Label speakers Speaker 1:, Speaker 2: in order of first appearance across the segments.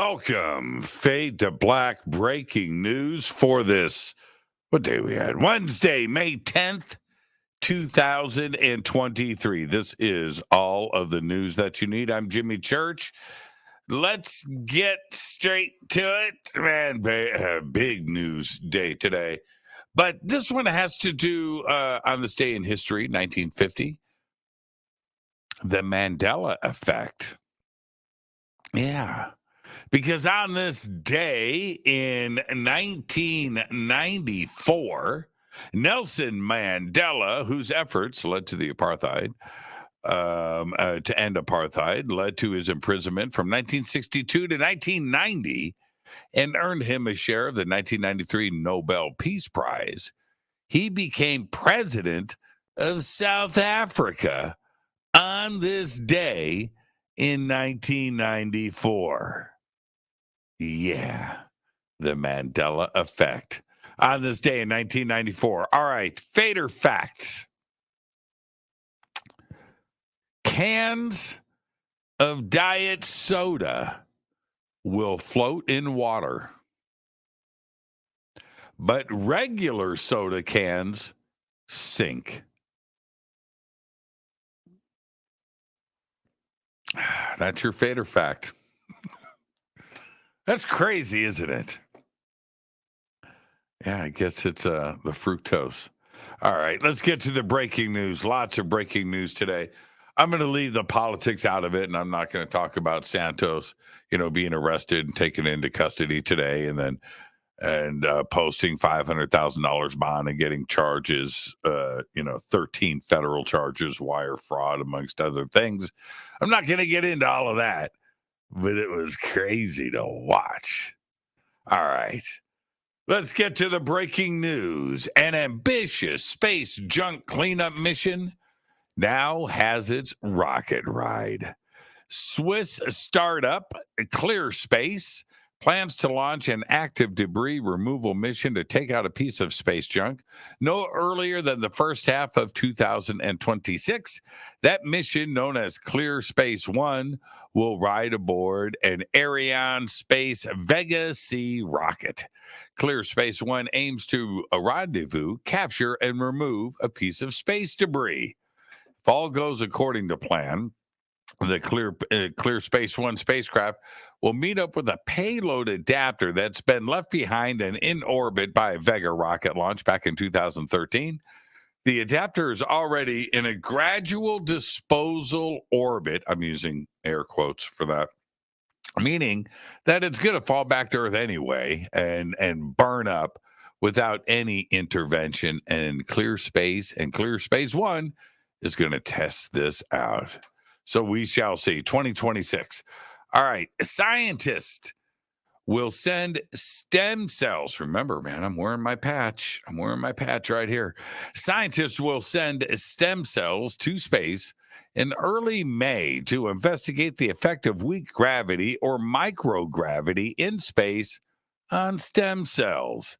Speaker 1: Welcome, Fade to Black breaking news for this. What day we had? Wednesday, May 10th, 2023. This is all of the news that you need. I'm Jimmy Church. Let's get straight to it. Man, big news day today. But this one has to do on this day in history, 1950, the Mandela effect. Yeah. Because on this day in 1994, Nelson Mandela, whose efforts led to the apartheid, to end apartheid, led to his imprisonment from 1962 to 1990 and earned him a share of the 1993 Nobel Peace Prize. He became president of South Africa on this day in 1994. Yeah, the Mandela effect on this day in 1994. All right, fader facts. Cans of diet soda will float in water, but regular soda cans sink. That's your fader fact. That's crazy, isn't it? Yeah, I guess it's the fructose. All right, let's get to the breaking news. Lots of breaking news today. I'm going to leave the politics out of it, and I'm not going to talk about Santos, being arrested and taken into custody today, and posting $500,000 bond and getting charges, 13 federal charges, wire fraud, amongst other things. I'm not going to get into all of that. But it was crazy to watch. All right. Let's get to the breaking news. An ambitious space junk cleanup mission now has its rocket ride. Swiss startup ClearSpace plans to launch an active debris removal mission to take out a piece of space junk no earlier than the first half of 2026. That mission, known as ClearSpace 1, will ride aboard an Ariane Space Vega C rocket. ClearSpace 1 aims to rendezvous, capture, and remove a piece of space debris. If all goes according to plan, the ClearSpace 1 spacecraft will meet up with a payload adapter that's been left behind and in orbit by a Vega rocket launch back in 2013. The adapter is already in a gradual disposal orbit. I'm using air quotes for that, meaning that it's going to fall back to Earth anyway and burn up without any intervention. And ClearSpace 1 is going to test this out. So we shall see. 2026. All right. Scientists will send stem cells. Remember, man, I'm wearing my patch. Right here. Scientists will send stem cells to space in early May to investigate the effect of weak gravity or microgravity in space on stem cells.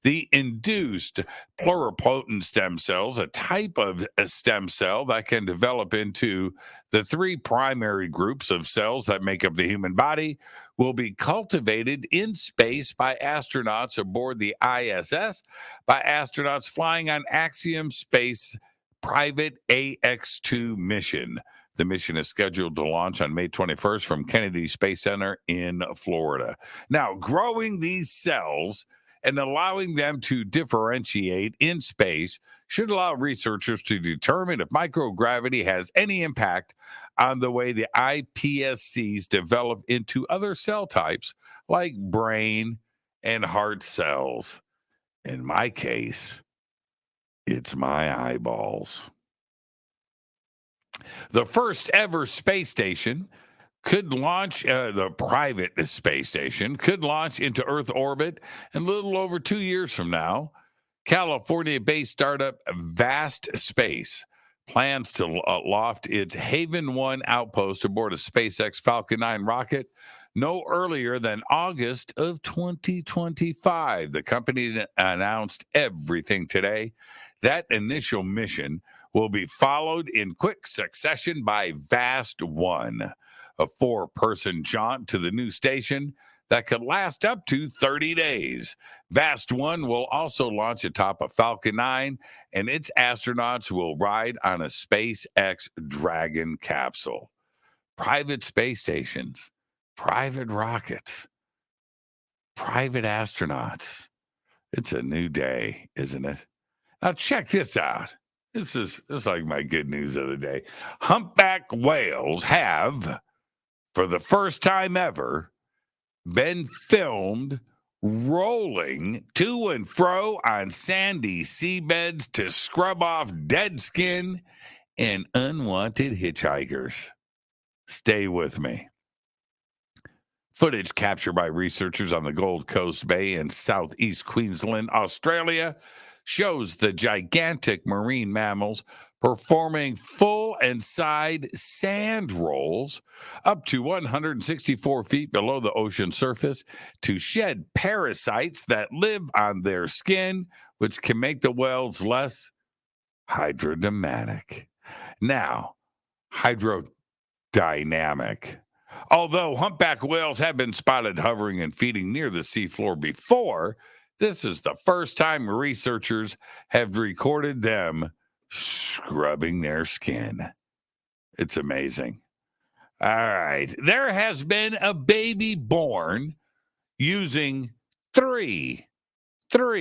Speaker 1: The induced pluripotent stem cells, a type of a stem cell that can develop into the three primary groups of cells that make up the human body, will be cultivated in space by astronauts aboard the ISS, by astronauts flying on Axiom Space private AX2 mission. The mission is scheduled to launch on May 21st from Kennedy Space Center in Florida. Now, growing these cells and allowing them to differentiate in space should allow researchers to determine if microgravity has any impact on the way the iPSCs develop into other cell types like brain and heart cells. In my case, it's my eyeballs. The first ever space station could launch, the private space station could launch into Earth orbit in a little over 2 years from now. California-based startup Vast Space plans to loft its Haven 1 outpost aboard a SpaceX Falcon 9 rocket no earlier than August of 2025. The company announced everything today. That initial mission will be followed in quick succession by Vast 1, a 4-person jaunt to the new station that could last up to 30 days. Vast One will also launch atop a Falcon 9, and its astronauts will ride on a SpaceX Dragon capsule. Private space stations, private rockets, private astronauts. It's a new day, isn't it? Now, check this out. This is like my good news of the day. Humpback whales have, for the first time ever, been filmed rolling to and fro on sandy seabeds to scrub off dead skin and unwanted hitchhikers. Stay with me. Footage captured by researchers on the Gold Coast Bay in southeast Queensland, Australia, shows the gigantic marine mammals performing full and side sand rolls up to 164 feet below the ocean surface to shed parasites that live on their skin, which can make the whales less hydrodynamic. Now, hydrodynamic. Although humpback whales have been spotted hovering and feeding near the seafloor before, this is the first time researchers have recorded them scrubbing their skin. It's amazing. All right. There has been a baby born using three people's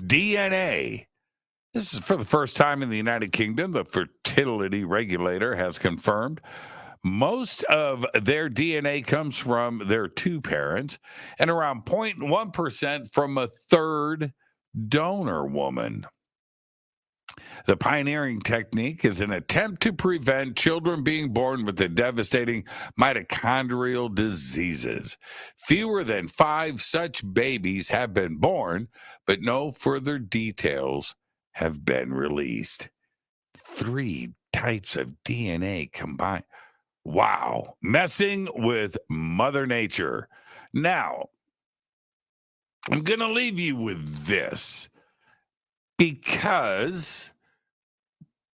Speaker 1: DNA. This is for the first time in the United Kingdom. The fertility regulator has confirmed most of their DNA comes from their two parents and around 0.1% from a third donor woman. The pioneering technique is an attempt to prevent children being born with the devastating mitochondrial diseases. Fewer than 5 such babies have been born, but no further details have been released. 3 types of DNA combined. Wow. Messing with Mother Nature. Now, I'm going to leave you with this because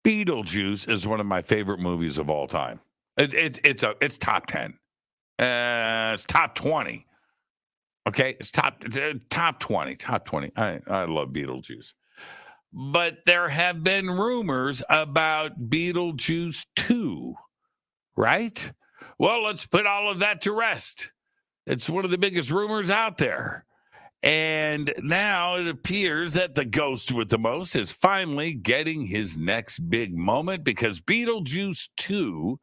Speaker 1: Beetlejuice is one of my favorite movies of all time. It's top 10. It's top 20. Okay, it's top 20. Top 20. I love Beetlejuice. But there have been rumors about Beetlejuice 2, right? Well, let's put all of that to rest. It's one of the biggest rumors out there. And now it appears that the ghost with the most is finally getting his next big moment because Beetlejuice 2,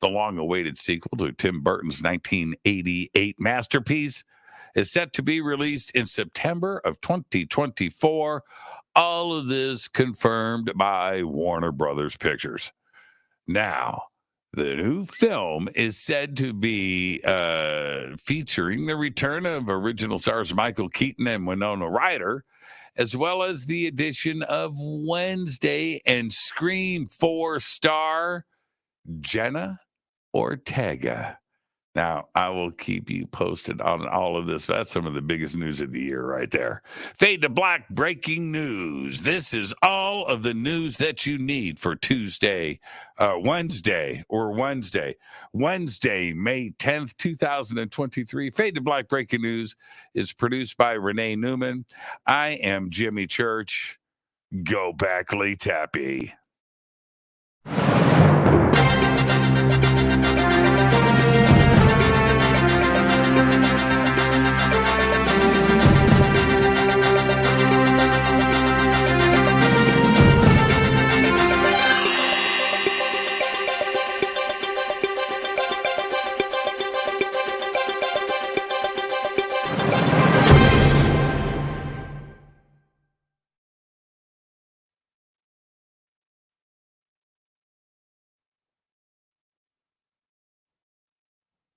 Speaker 1: the long-awaited sequel to Tim Burton's 1988 masterpiece, is set to be released in September of 2024. All of this confirmed by Warner Brothers Pictures. Now, the new film is said to be featuring the return of original stars Michael Keaton and Winona Ryder, as well as the addition of Wednesday and Scream 4 star Jenna Ortega. Now, I will keep you posted on all of this. That's some of the biggest news of the year right there. Fade to Black breaking news. This is all of the news that you need for Wednesday, May 10th, 2023. Fade to Black breaking news is produced by Renee Newman. I am Jimmy Church. Go back, Lee Tappy.